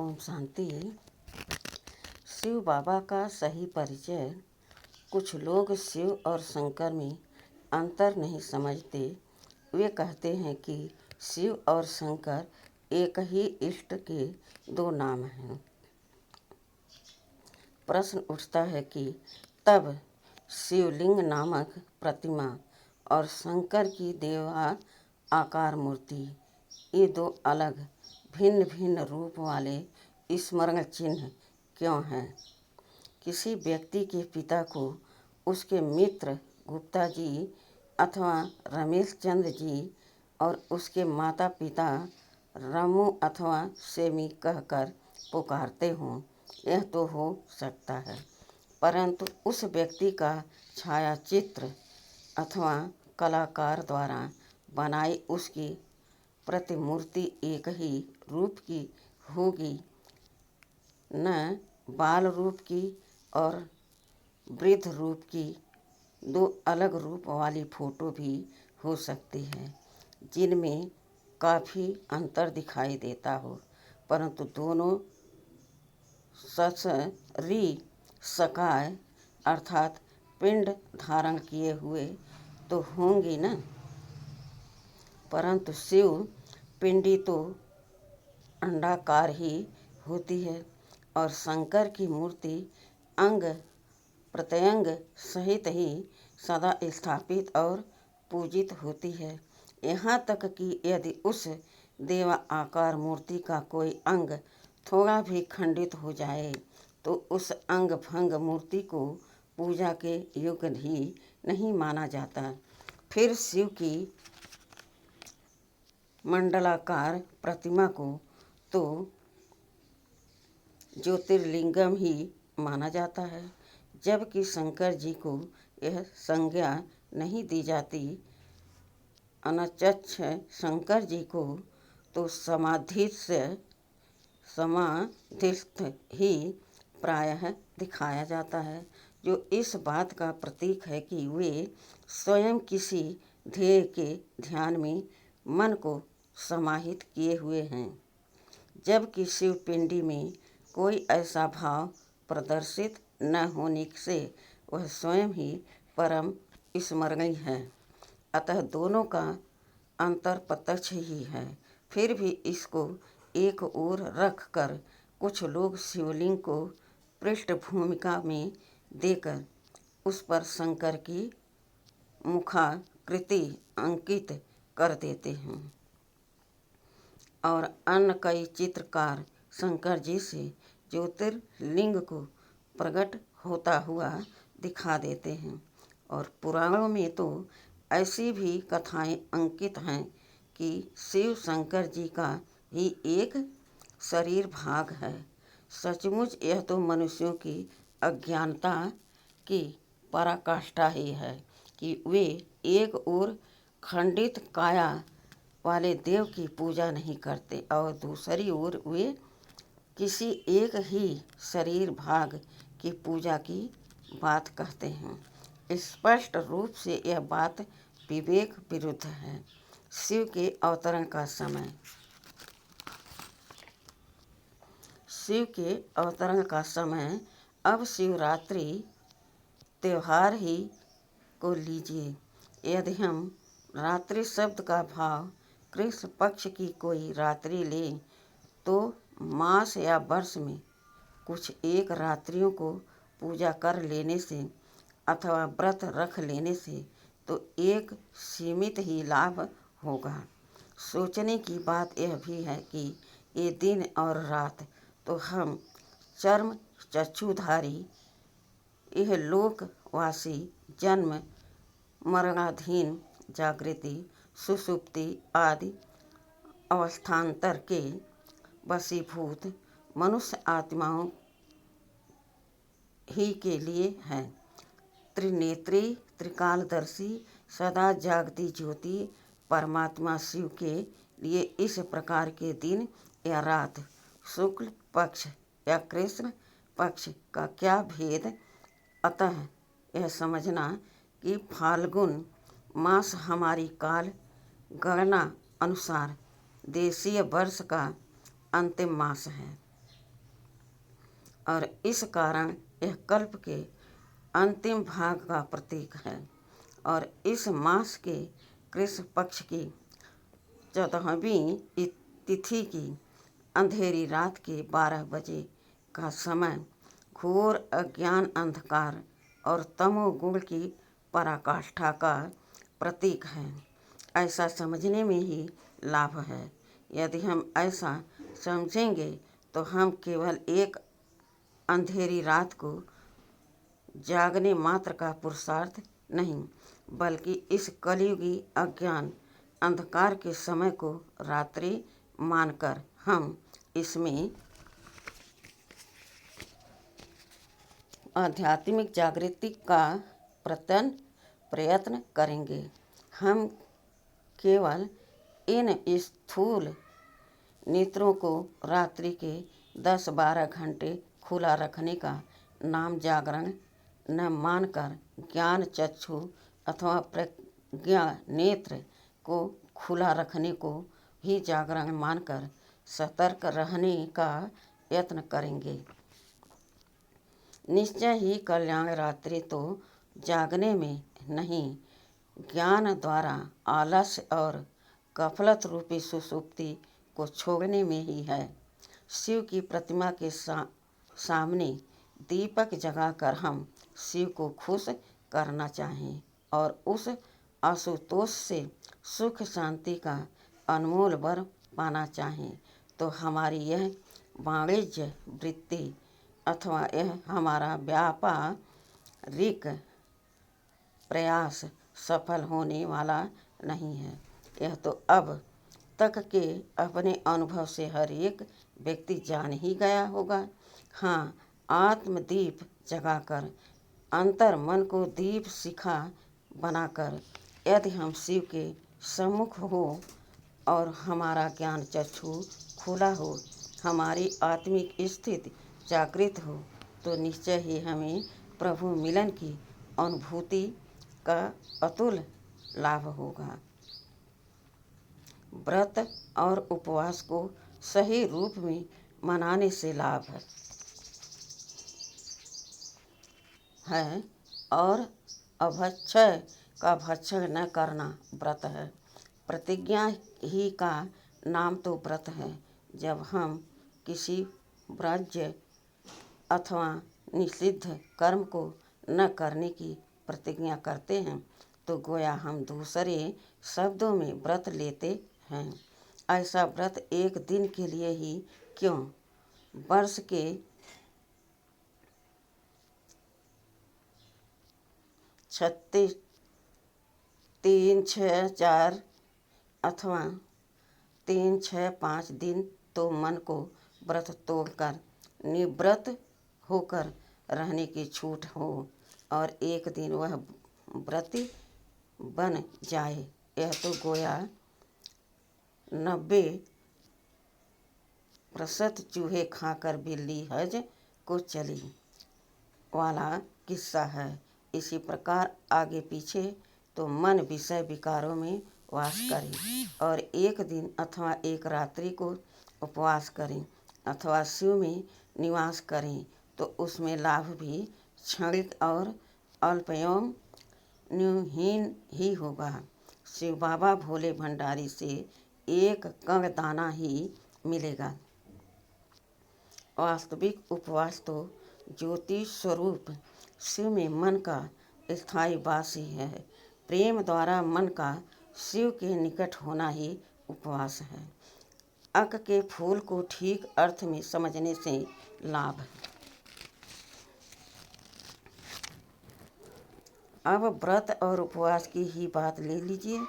ओम शांति। शिव बाबा का सही परिचय। कुछ लोग शिव और शंकर में अंतर नहीं समझते। वे कहते हैं कि शिव और शंकर एक ही इष्ट के दो नाम हैं। प्रश्न उठता है कि तब शिवलिंग नामक प्रतिमा और शंकर की देवा आकार मूर्ति, ये दो अलग भिन्न भिन्न रूप वाले स्मरण चिन्ह क्यों हैं? किसी व्यक्ति के पिता को उसके मित्र गुप्ता जी अथवा रमेश चंद्र जी और उसके माता पिता रामू अथवा सेमी कहकर पुकारते हों, यह तो हो सकता है, परंतु उस व्यक्ति का छायाचित्र अथवा कलाकार द्वारा बनाई उसकी प्रतिमूर्ति एक ही रूप की होगी, न बाल रूप की और वृद्ध रूप की। दो अलग रूप वाली फोटो भी हो सकती है जिनमें काफ़ी अंतर दिखाई देता हो, परंतु दोनों सकाय अर्थात पिंड धारण किए हुए तो होंगी न। परंतु शिव पिंडी तो अंडाकार ही होती है और शंकर की मूर्ति अंग प्रत्यंग सहित ही सदा स्थापित और पूजित होती है। यहाँ तक कि यदि उस देवा आकार मूर्ति का कोई अंग थोड़ा भी खंडित हो जाए तो उस अंग भंग मूर्ति को पूजा के योग्य ही नहीं माना जाता। फिर शिव की मंडलाकार प्रतिमा को तो ज्योतिर्लिंगम ही माना जाता है, जबकि शंकर जी को यह संज्ञा नहीं दी जाती। अनचक्ष शंकर जी को तो समाधिस्थ ही प्रायः दिखाया जाता है, जो इस बात का प्रतीक है कि वे स्वयं किसी ध्येय के ध्यान में मन को समाहित किए हुए हैं, जबकि शिव पिंडी में कोई ऐसा भाव प्रदर्शित न होने से वह स्वयं ही परम स्मरणीय है। अतः दोनों का अंतर प्रत्यक्ष ही है। फिर भी इसको एक ओर रख कर कुछ लोग शिवलिंग को पृष्ठभूमिका में देकर उस पर शंकर की मुखाकृति अंकित कर देते हैं और अन्य कई चित्रकार शंकर जी से ज्योतिर्लिंग को प्रकट होता हुआ दिखा देते हैं। और पुराणों में तो ऐसी भी कथाएं अंकित हैं कि शिव शंकर जी का ही एक शरीर भाग है। सचमुच यह तो मनुष्यों की अज्ञानता की पराकाष्ठा ही है कि वे एक ओर खंडित काया वाले देव की पूजा नहीं करते और दूसरी ओर वे किसी एक ही शरीर भाग की पूजा की बात कहते हैं। स्पष्ट रूप से यह बात विवेक विरुद्ध है। शिव के अवतरण का समय। शिव के अवतरण का समय अब शिवरात्रि त्योहार ही को लीजिए। यदि हम रात्रि शब्द का भाव कृष्ण पक्ष की कोई रात्रि लें तो मास या वर्ष में कुछ एक रात्रियों को पूजा कर लेने से अथवा व्रत रख लेने से तो एक सीमित ही लाभ होगा। सोचने की बात यह भी है कि ये दिन और रात तो हम चर्म चक्षुधारी यह लोकवासी जन्म मरणाधीन जागृति सुषुप्ति आदि अवस्थान्तर के वशीभूत मनुष्य आत्माओं ही के लिए है। त्रिनेत्री त्रिकालदर्शी सदा जागती ज्योति परमात्मा शिव के लिए इस प्रकार के दिन या रात शुक्ल पक्ष या कृष्ण पक्ष का क्या भेद। अतः यह समझना कि फाल्गुन मास हमारी काल गणना अनुसार देशीय वर्ष का अंतिम मास है। और इस कारण यह कल्प के अंतिम भाग का प्रतीक है और इस मास के कृष्ण पक्ष की 14वीं तिथि की अंधेरी रात के 12 बजे का समय घोर अज्ञान, अंधकार और तमोगुण की पराकाष्ठा का प्रतीक है। ऐसा समझने में ही लाभ है। यदि हम ऐसा समझेंगे तो हम केवल एक अंधेरी रात को जागने मात्र का पुरुषार्थ नहीं, बल्कि इस कलयुगी अज्ञान अंधकार के समय को रात्रि मानकर हम इसमें आध्यात्मिक जागृति का प्रयत्न करेंगे। हम केवल इन स्थूल नेत्रों को रात्रि के 10-12 घंटे खुला रखने का नाम जागरण न मानकर ज्ञान चक्षु अथवा प्रज्ञा नेत्र को खुला रखने को ही जागरण मानकर सतर्क रहने का यत्न करेंगे। निश्चय ही कल्याण रात्रि तो जागने में नहीं, ज्ञान द्वारा आलस्य और गफलत रूपी सुसुप्ति को छोड़ने में ही है। शिव की प्रतिमा के सामने दीपक जगाकर हम शिव को खुश करना चाहें और उस आशुतोष से सुख शांति का अनमोल वर पाना चाहें तो हमारी यह वाणिज्य वृत्ति अथवा यह हमारा व्यापारिक प्रयास सफल होने वाला नहीं है। यह तो अब तक के अपने अनुभव से हर एक व्यक्ति जान ही गया होगा। हाँ, आत्मदीप जगाकर अंतर मन को दीप शिखा बनाकर यदि हम शिव के सम्मुख हो और हमारा ज्ञान चक्षु खुला हो, हमारी आत्मिक स्थिति जागृत हो, तो निश्चय ही हमें प्रभु मिलन की अनुभूति का अतुल लाभ होगा। व्रत और उपवास को सही रूप में मनाने से लाभ है और अभक्षय का भक्षण न करना व्रत है। प्रतिज्ञा ही का नाम तो व्रत है। जब हम किसी वर्ज्य अथवा निषिद्ध कर्म को न करने की प्रतिज्ञा करते हैं तो गोया हम दूसरे शब्दों में व्रत लेते हैं। ऐसा व्रत एक दिन के लिए ही क्यों, वर्ष के 36, 3, 6, 4 अथवा 3, 6, 5 दिन तो मन को व्रत तोड़कर निवृत्त होकर रहने की छूट हो और एक दिन वह व्रती बन जाए। यह तो गोया 90% चूहे खाकर बिल्ली हज को चली वाला किस्सा है। इसी प्रकार आगे पीछे तो मन विषय विकारों में वास करें और एक दिन अथवा एक रात्रि को उपवास करें अथवा शिव में निवास करें तो उसमें लाभ भी क्षणिक और अल्पयोम न्यूहीन ही होगा। शिव बाबा भोले भंडारी से एक कण दाना ही मिलेगा। वास्तविक उपवास तो ज्योति स्वरूप शिव में मन का स्थायी वास ही है। प्रेम द्वारा मन का शिव के निकट होना ही उपवास है। अक के फूल को ठीक अर्थ में समझने से लाभ है। अब व्रत और उपवास की ही बात ले लीजिए।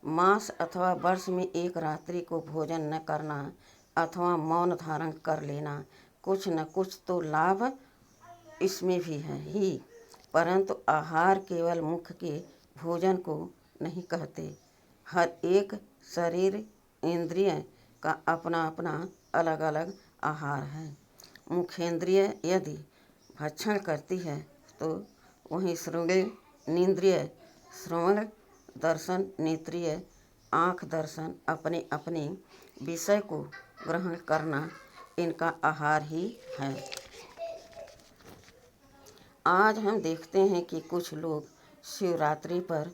मास अथवा वर्ष में एक रात्रि को भोजन न करना अथवा मौन धारण कर लेना, कुछ न कुछ तो लाभ इसमें भी है ही, परंतु आहार केवल मुख के भोजन को नहीं कहते। हर एक शरीर इंद्रिय का अपना अपना अलग अलग आहार है। मुखेंद्रिय यदि भक्षण करती है तो वहीं श्रोणेन्द्रिय श्रवण, दर्शन, नेत्रिय आँख दर्शन अपने अपने विषय को ग्रहण करना इनका आहार ही है। आज हम देखते हैं कि कुछ लोग शिवरात्रि पर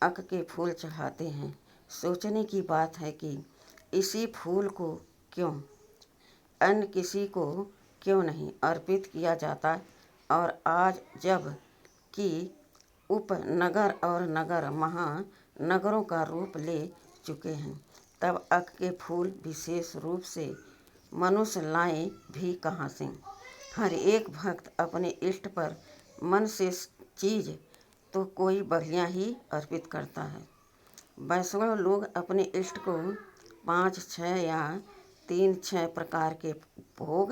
अक के फूल चढ़ाते हैं। सोचने की बात है कि इसी फूल को क्यों अन्य किसी को क्यों नहीं अर्पित किया जाता। और आज जब कि उपनगर और नगर महानगरों का रूप ले चुके हैं, तब अक के फूल विशेष रूप से मनुष्य लाए भी कहाँ से। हर एक भक्त अपने इष्ट पर मन से चीज तो कोई बढ़िया ही अर्पित करता है। वैष्णव लोग अपने इष्ट को 5, 6 या 3, 6 प्रकार के भोग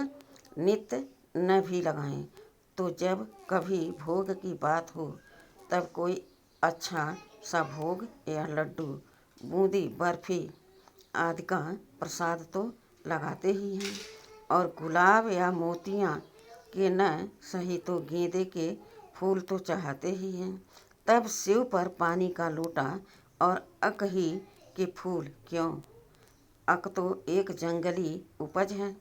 नित्य न भी लगाएं, तो जब कभी भोग की बात हो तब कोई अच्छा सा भोग या लड्डू, बूंदी, बर्फी आदि का प्रसाद तो लगाते ही हैं। और गुलाब या मोतियाँ के न सही तो गेंदे के फूल तो चढ़ाते ही हैं। तब शिव पर पानी का लोटा और अक ही के फूल क्यों। अक तो एक जंगली उपज है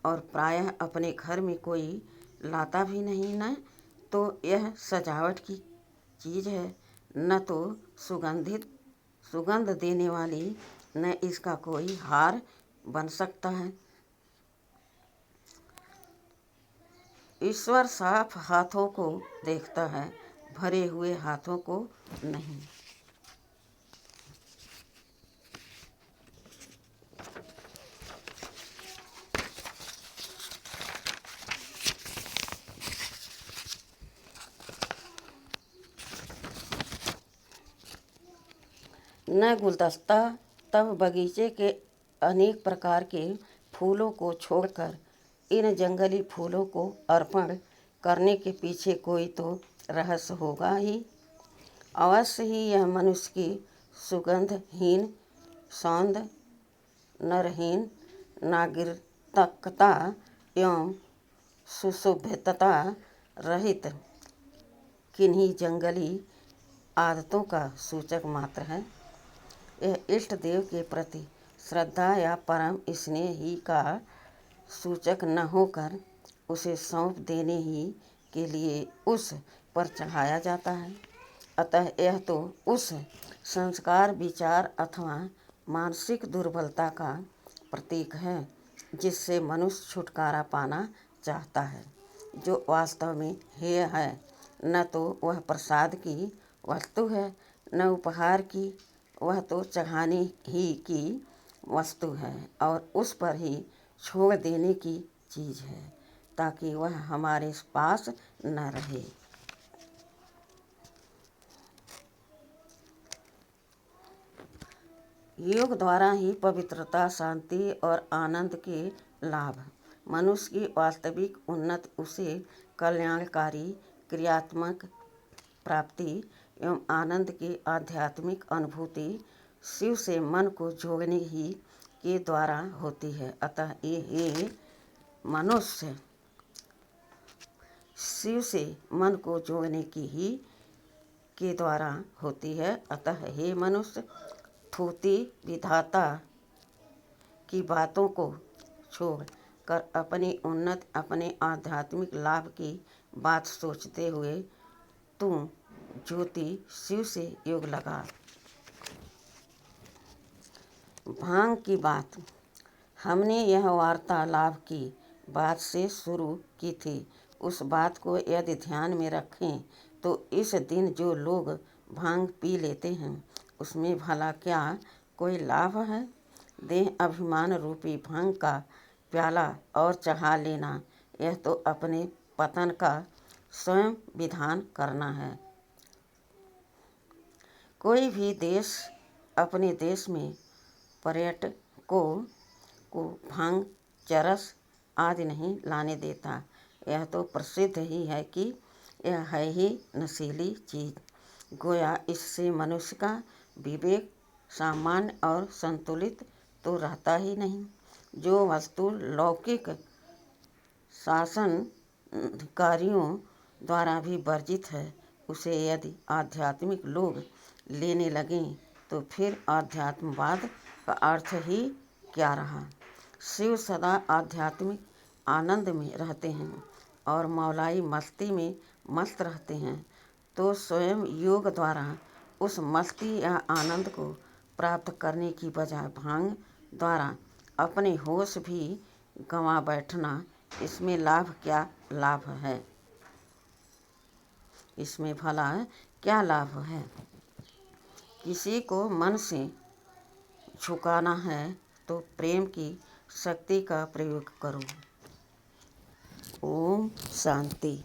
और प्रायः अपने घर में कोई लाता भी नहीं, न तो यह सजावट की चीज़ है, न तो सुगंध देने वाली, न इसका कोई हार बन सकता है। ईश्वर साफ हाथों को देखता है, भरे हुए हाथों को नहीं। न गुलदस्ता। तब बगीचे के अनेक प्रकार के फूलों को छोड़कर इन जंगली फूलों को अर्पण करने के पीछे कोई तो रहस्य होगा ही। अवश्य ही यह मनुष्य की सुगंधहीन, सौंद, नरहीन, नागरिकता एवं सुशोभितता रहित किन्हीं जंगली आदतों का सूचक मात्र है। यह इष्ट देव के प्रति श्रद्धा या परम स्नेह ही का सूचक न होकर उसे सौंप देने ही के लिए उस पर चढ़ाया जाता है। अतः यह तो उस संस्कार, विचार अथवा मानसिक दुर्बलता का प्रतीक है जिससे मनुष्य छुटकारा पाना चाहता है, जो वास्तव में हेय है। न तो वह प्रसाद की वस्तु है, न उपहार की, वह तो चढ़ाने ही की वस्तु है और उस पर ही छोड़ देने की चीज़ है, ताकि वह हमारे पास न रहे। योग द्वारा ही पवित्रता, शांति और आनंद के लाभ, मनुष्य की वास्तविक उन्नति, उसे कल्याणकारी क्रियात्मक प्राप्ति एवं आनंद की आध्यात्मिक अनुभूति शिव से मन को जोड़ने ही के द्वारा होती है। अतः ये मनुष्य शिव से मन को जोड़ने की ही के द्वारा होती है। अतः हे मनुष्य, थूती विधाता की बातों को छोड़ कर अपनी उन्नति, अपने आध्यात्मिक लाभ की बात सोचते हुए तू ज्योति शिव से योग लगा। भांग की बात हमने यह वार्तालाप की बात से शुरू की थी। उस बात को यदि ध्यान में रखें तो इस दिन जो लोग भांग पी लेते हैं उसमें भला क्या कोई लाभ है। देह अभिमान रूपी भांग का प्याला और चढ़ा लेना, यह तो अपने पतन का स्वयं विधान करना है। कोई भी देश अपने देश में पर्यटकों को भांग, चरस आदि नहीं लाने देता। यह तो प्रसिद्ध ही है कि यह है ही नशीली चीज, गोया इससे मनुष्य का विवेक सामान्य और संतुलित तो रहता ही नहीं। जो वस्तु लौकिक शासनकारियों द्वारा भी वर्जित है, उसे यदि आध्यात्मिक लोग लेने लगें तो फिर आध्यात्मवाद का अर्थ ही क्या रहा। शिव सदा आध्यात्मिक आनंद में रहते हैं और मौलाई मस्ती में मस्त रहते हैं तो स्वयं योग द्वारा उस मस्ती या आनंद को प्राप्त करने की बजाय भांग द्वारा अपने होश भी गंवा बैठना, इसमें लाभ क्या लाभ है? इसमें भला क्या लाभ है? किसी को मन से झुकाना है तो प्रेम की शक्ति का प्रयोग करो। ओम शांति।